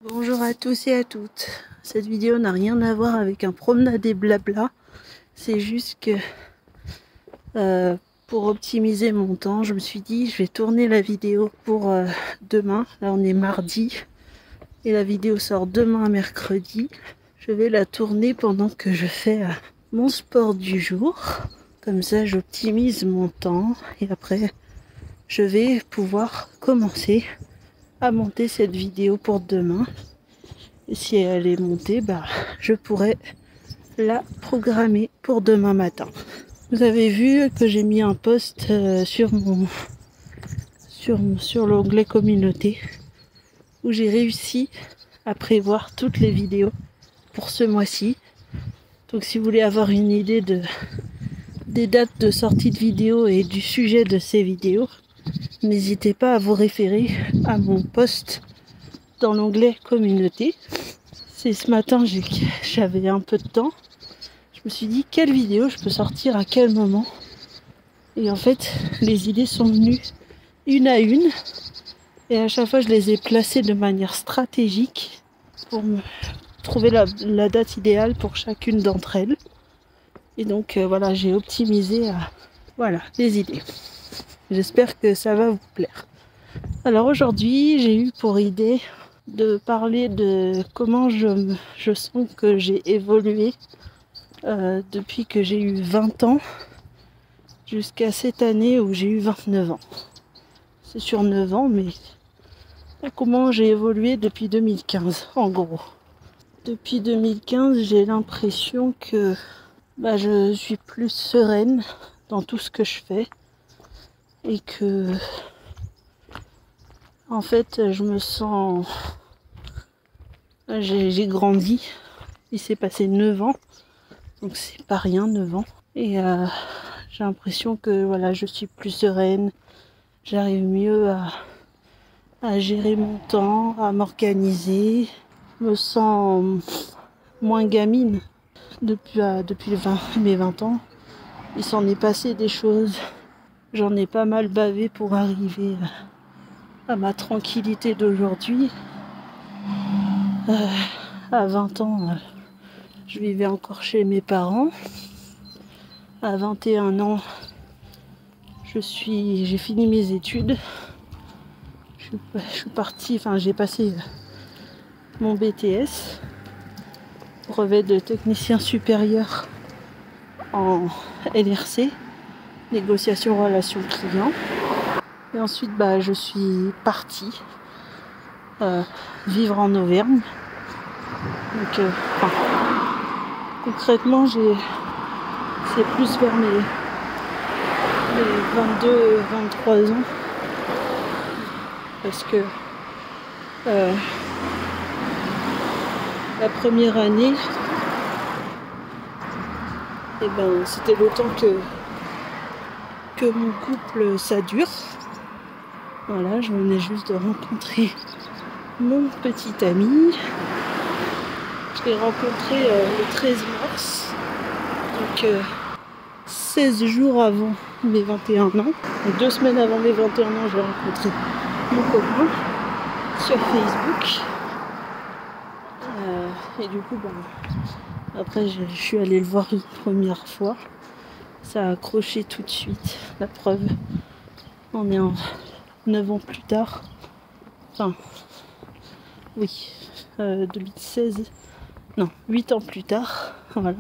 Bonjour à tous et à toutes. Cette vidéo n'a rien à voir avec un promenade et blabla. C'est juste que pour optimiser mon temps, je me suis dit je vais tourner la vidéo pour demain. Là on est mardi et la vidéo sort demain mercredi. Je vais la tourner pendant que je fais mon sport du jour. Comme ça j'optimise mon temps et après je vais pouvoir commencer à monter cette vidéo pour demain. Et si elle est montée, je pourrais la programmer pour demain matin. Vous avez vu que j'ai mis un post sur l'onglet communauté où j'ai réussi à prévoir toutes les vidéos pour ce mois-ci. Donc si vous voulez avoir une idée des dates de sortie de vidéos et du sujet de ces vidéos, n'hésitez pas à vous référer à mon post dans l'onglet communauté. C'est ce matin, j'avais un peu de temps. Je me suis dit, quelle vidéo je peux sortir à quel moment? Et en fait, les idées sont venues une à une. Et à chaque fois, je les ai placées de manière stratégique pour me trouver la date idéale pour chacune d'entre elles. Et donc, voilà, j'ai optimisé les idées. J'espère que ça va vous plaire. Alors aujourd'hui, j'ai eu pour idée de parler de comment je sens que j'ai évolué depuis que j'ai eu 20 ans jusqu'à cette année où j'ai eu 29 ans. C'est sur 9 ans, mais comment j'ai évolué depuis 2015, en gros. Depuis 2015, j'ai l'impression que je suis plus sereine dans tout ce que je fais et que en fait, je me sens... J'ai grandi. Il s'est passé 9 ans. Donc c'est pas rien, 9 ans. Et j'ai l'impression que je suis plus sereine. J'arrive mieux à gérer mon temps, à m'organiser. Je me sens moins gamine depuis mes 20 ans. Il s'en est passé des choses. J'en ai pas mal bavé pour arriver à ma tranquillité d'aujourd'hui. À 20 ans, je vivais encore chez mes parents. À 21 ans, j'ai fini mes études. Je suis partie, j'ai passé mon BTS, brevet de technicien supérieur en LRC, négociation relation client. Et ensuite, je suis partie vivre en Auvergne. Donc, concrètement, c'est plus vers mes 22-23 ans. Parce que la première année, c'était le temps que mon couple ça dure. Voilà, je venais juste de rencontrer mon petit ami. Je l'ai rencontré le 13 mars. Donc 16 jours avant mes 21 ans. Donc 2 semaines avant mes 21 ans, j'ai rencontré mon copain sur Facebook. Et du coup, après, je suis allée le voir une première fois. Ça a accroché tout de suite. La preuve, on est en 9 ans plus tard. Enfin, oui, 2016. Non, 8 ans plus tard. Voilà.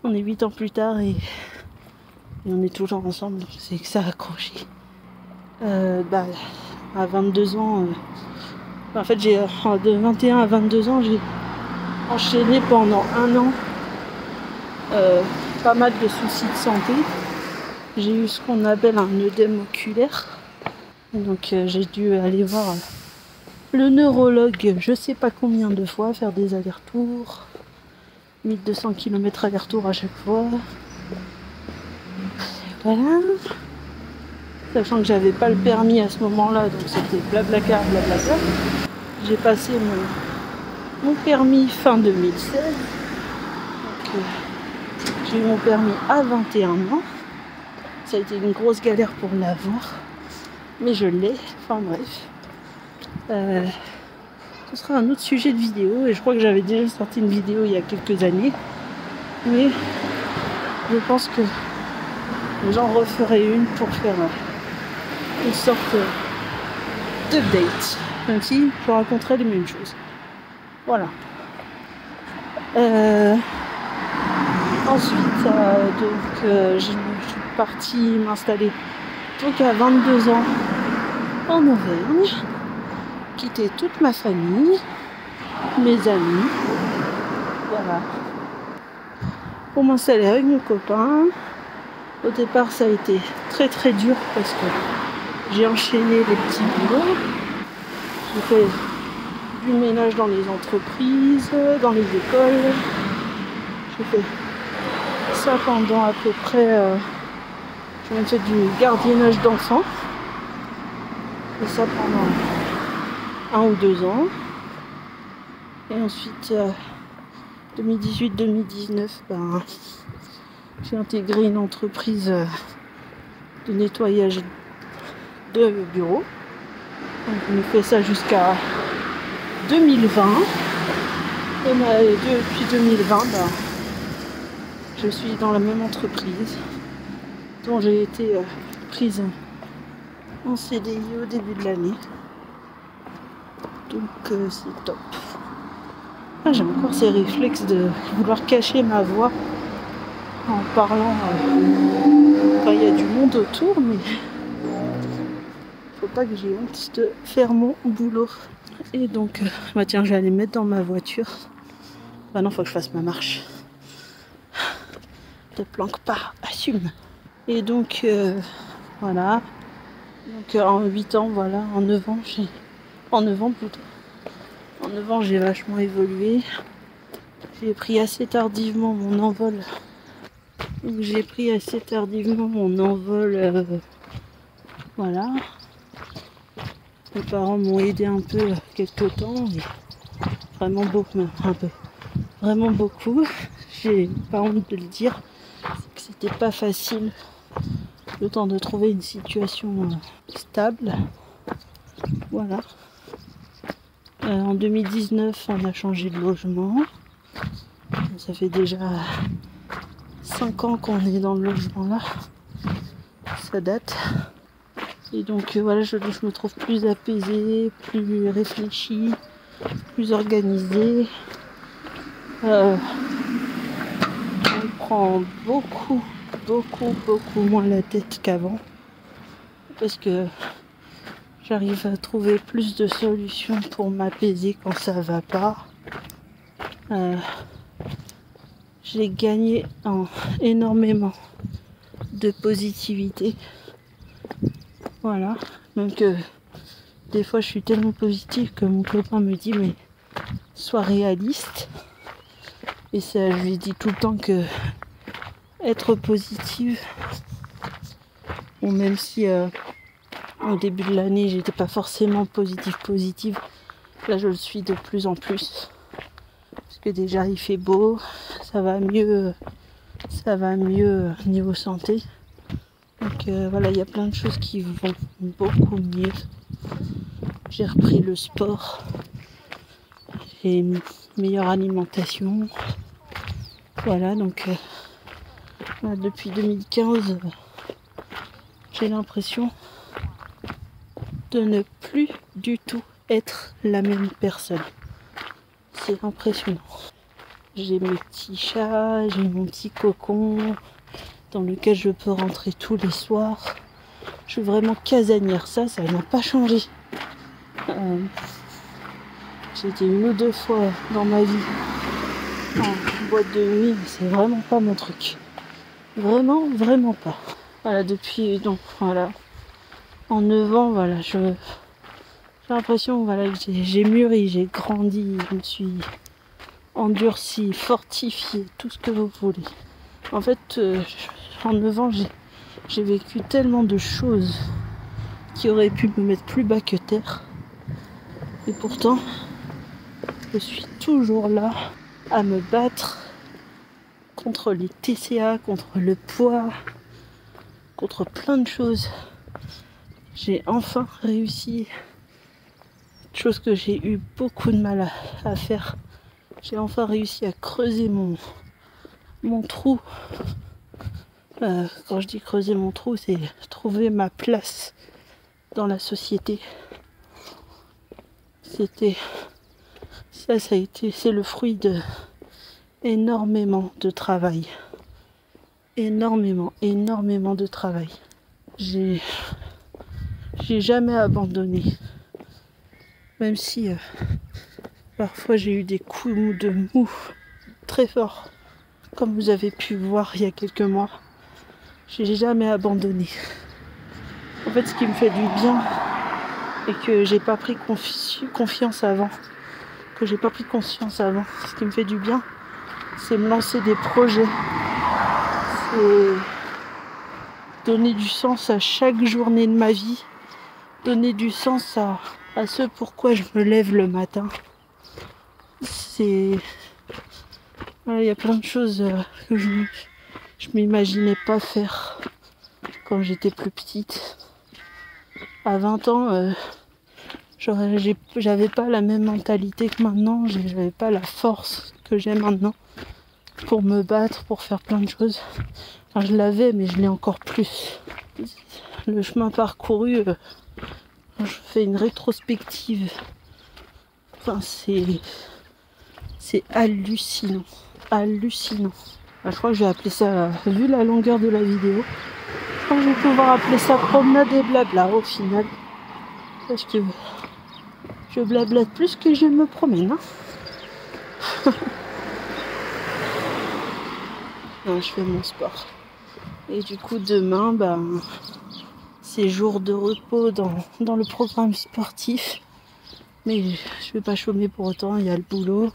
On est 8 ans plus tard et on est toujours ensemble. Donc c'est que ça a accroché. À 22 ans, en fait, de 21 à 22 ans, j'ai enchaîné pendant un an pas mal de soucis de santé. J'ai eu ce qu'on appelle un œdème oculaire. Donc j'ai dû aller voir le neurologue je sais pas combien de fois, faire des allers-retours. 1200 km aller-retour à chaque fois. Voilà. Sachant que j'avais pas le permis à ce moment-là, donc c'était blablacar. J'ai passé mon permis fin 2016. Donc j'ai eu mon permis à 21 ans. Ça a été une grosse galère pour l'avoir. Mais je l'ai. Enfin bref. ce sera un autre sujet de vidéo. Et je crois que j'avais déjà sorti une vidéo il y a quelques années. Mais je pense que j'en referai une pour faire une sorte d'update. Même si je raconterai les mêmes choses. Voilà. Ensuite, je suis partie m'installer donc à 22 ans en Auvergne, quitter toute ma famille, mes amis, voilà, pour m'installer avec mon copain. Au départ, ça a été très très dur parce que j'ai enchaîné les petits boulots. J'ai fait du ménage dans les entreprises, dans les écoles. J'ai fait ça pendant à peu près... j'ai même fait du gardiennage d'enfants. J'ai fait ça pendant 1 ou 2 ans. Et ensuite, 2018-2019, j'ai intégré une entreprise de nettoyage de bureaux. Donc on a fait ça jusqu'à 2020. Et depuis 2020, je suis dans la même entreprise dont j'ai été prise en CDI au début de l'année. Donc c'est top. J'ai encore ces réflexes de vouloir cacher ma voix en parlant quand il y a du monde autour, mais faut pas que j'ai honte de faire mon boulot. Et donc, tiens, je vais aller me mettre dans ma voiture. Non, faut que je fasse ma marche. Te planque pas, assume. Et donc, voilà. Donc, en 8 ans, voilà, en 9 ans, En 9 ans, plutôt. En 9 ans, j'ai vachement évolué. J'ai pris assez tardivement mon envol. Voilà. Mes parents m'ont aidé un peu quelques temps. Vraiment beaucoup, un peu. Vraiment beaucoup. J'ai pas honte de le dire. Que c'était pas facile. Le temps de trouver une situation stable. Voilà. En 2019, on a changé de logement. Ça fait déjà 5 ans qu'on est dans le logement là. Ça date. Et donc voilà, je me trouve plus apaisée, plus réfléchie, plus organisée. On prend beaucoup moins la tête qu'avant. Parce que j'arrive à trouver plus de solutions pour m'apaiser quand ça va pas. J'ai gagné énormément de positivité. Voilà. Donc des fois je suis tellement positive que mon copain me dit mais sois réaliste. Et ça, je lui dis tout le temps que être positive, ou même si au début de l'année j'étais pas forcément positive, là je le suis de plus en plus. Parce que déjà il fait beau, ça va mieux niveau santé. Donc voilà, il y a plein de choses qui vont beaucoup mieux. J'ai repris le sport, j'ai une meilleure alimentation. Voilà, donc depuis 2015, j'ai l'impression de ne plus du tout être la même personne. C'est impressionnant. J'ai mes petits chats, j'ai mon petit cocon dans lequel je peux rentrer tous les soirs. Je suis vraiment casanière, ça n'a pas changé. J'ai été 1 ou 2 fois dans ma vie en boîte de nuit, mais c'est vraiment pas mon truc. Vraiment pas. Voilà, depuis, donc voilà, en 9 ans, voilà, j'ai l'impression, voilà, que j'ai mûri, j'ai grandi, je me suis endurci, fortifié, tout ce que vous voulez. En fait, en 9 ans, j'ai vécu tellement de choses qui auraient pu me mettre plus bas que terre. Et pourtant, je suis toujours là à me battre contre les TCA, contre le poids, contre plein de choses. J'ai enfin réussi chose que j'ai eu beaucoup de mal à faire. J'ai enfin réussi à creuser mon trou. Quand je dis creuser mon trou, c'est trouver ma place dans la société. C'est le fruit de énormément de travail. Énormément de travail. J'ai jamais abandonné. Même si parfois j'ai eu des coups de mou très forts, comme vous avez pu voir il y a quelques mois. J'ai jamais abandonné. En fait, ce qui me fait du bien et que j'ai pas pris confiance avant, ce qui me fait du bien, c'est me lancer des projets, c'est donner du sens à chaque journée de ma vie, donner du sens à ce pourquoi je me lève le matin. Il y a plein de choses que je m'imaginais pas faire quand j'étais plus petite. À 20 ans, j'avais pas la même mentalité que maintenant, j'avais pas la force que j'ai maintenant pour me battre, pour faire plein de choses. Enfin, je l'avais, mais je l'ai encore plus. Le chemin parcouru, je fais une rétrospective. Enfin, c'est hallucinant. Je crois que je vais appeler ça, vu la longueur de la vidéo, je crois que je vais pouvoir appeler ça promenade et blabla au final. Parce que je blablate plus que je me promène. Non, je fais mon sport. Et du coup, demain, c'est jour de repos dans le programme sportif. Mais je vais pas chômer pour autant, il y a le boulot.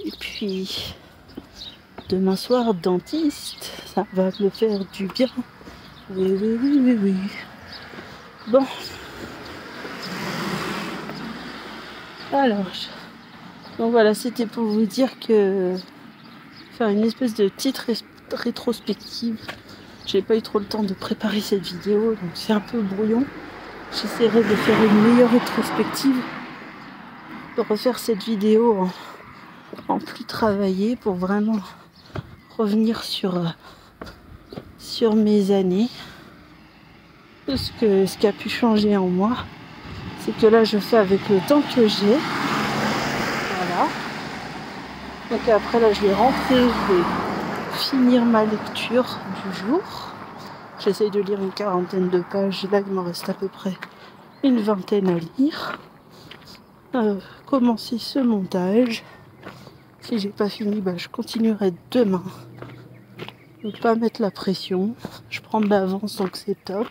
Et puis, demain soir, dentiste, ça va me faire du bien. Oui. Bon. Alors, donc voilà, c'était pour vous dire que faire une espèce de petite rétrospective. J'ai pas eu trop le temps de préparer cette vidéo, donc c'est un peu brouillon. J'essaierai de faire une meilleure rétrospective, de refaire cette vidéo en plus travaillée pour vraiment revenir sur mes années. Ce qui a pu changer en moi, c'est que là je fais avec le temps que j'ai. Voilà. Donc après là je vais rentrer, je vais finir ma lecture du jour. J'essaye de lire une 40aine de pages. Là il m'en reste à peu près une 20aine à lire. Commencer ce montage. Si j'ai pas fini, je continuerai demain. Ne pas mettre la pression. Je prends de l'avance, donc c'est top.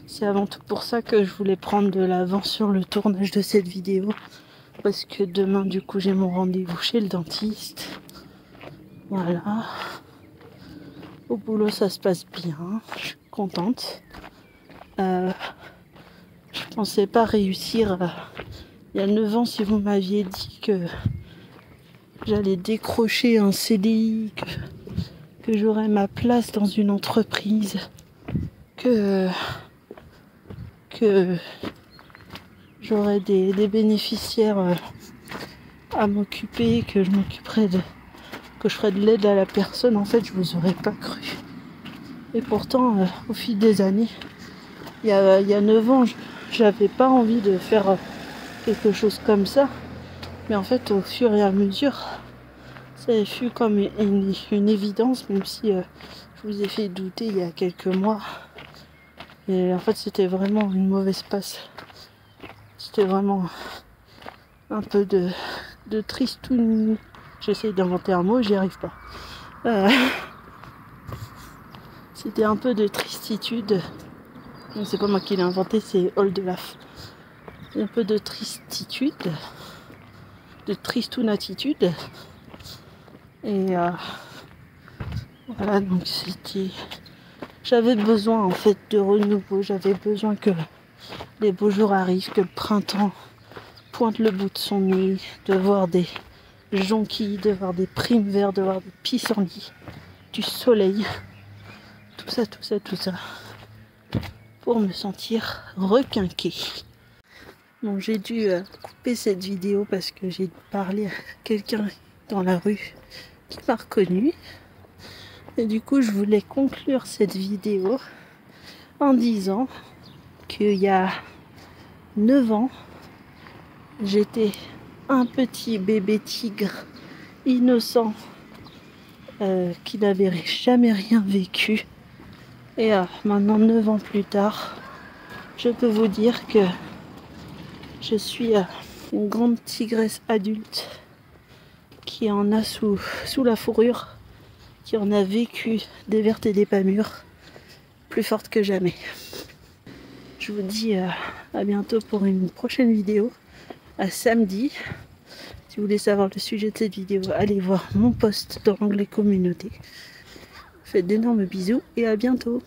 C'est avant tout pour ça que je voulais prendre de l'avance sur le tournage de cette vidéo. Parce que demain, du coup, j'ai mon rendez-vous chez le dentiste. Voilà. Au boulot, ça se passe bien. Je suis contente. Je pensais pas réussir. Il y a 9 ans, si vous m'aviez dit que j'allais décrocher un CDI, que j'aurais ma place dans une entreprise, que j'aurais des bénéficiaires à m'occuper, que je ferais de l'aide à la personne, en fait, je vous aurais pas cru. Et pourtant, au fil des années, il y a 9 ans, j'avais pas envie de faire quelque chose comme ça. Mais en fait, au fur et à mesure, ça fut comme une évidence, même si je vous ai fait douter il y a quelques mois. Et en fait, c'était vraiment une mauvaise passe. C'était vraiment un peu de tristoun. J'essaye d'inventer un mot, j'y arrive pas. C'était un peu de tristitude. C'est pas moi qui l'ai inventé, c'est Oldelaf. Un peu de tristitude, de tristounatitude. Et voilà, donc j'avais besoin en fait de renouveau, j'avais besoin que les beaux jours arrivent, que le printemps pointe le bout de son nez, de voir des jonquilles, de voir des primes verts, de voir des pissenlits, du soleil, tout ça. pour me sentir requinquée. Bon, j'ai dû couper cette vidéo parce que j'ai parlé à quelqu'un dans la rue qui m'a reconnu. Et du coup, je voulais conclure cette vidéo en disant qu'il y a 9 ans, j'étais un petit bébé tigre innocent qui n'avait jamais rien vécu. Et maintenant, 9 ans plus tard, je peux vous dire que je suis une grande tigresse adulte qui en a sous la fourrure, qui en a vécu des vertes et des pas mûres, plus forte que jamais. Je vous dis à bientôt pour une prochaine vidéo, à samedi. Si vous voulez savoir le sujet de cette vidéo, allez voir mon post dans l'onglet communauté. Faites d'énormes bisous et à bientôt.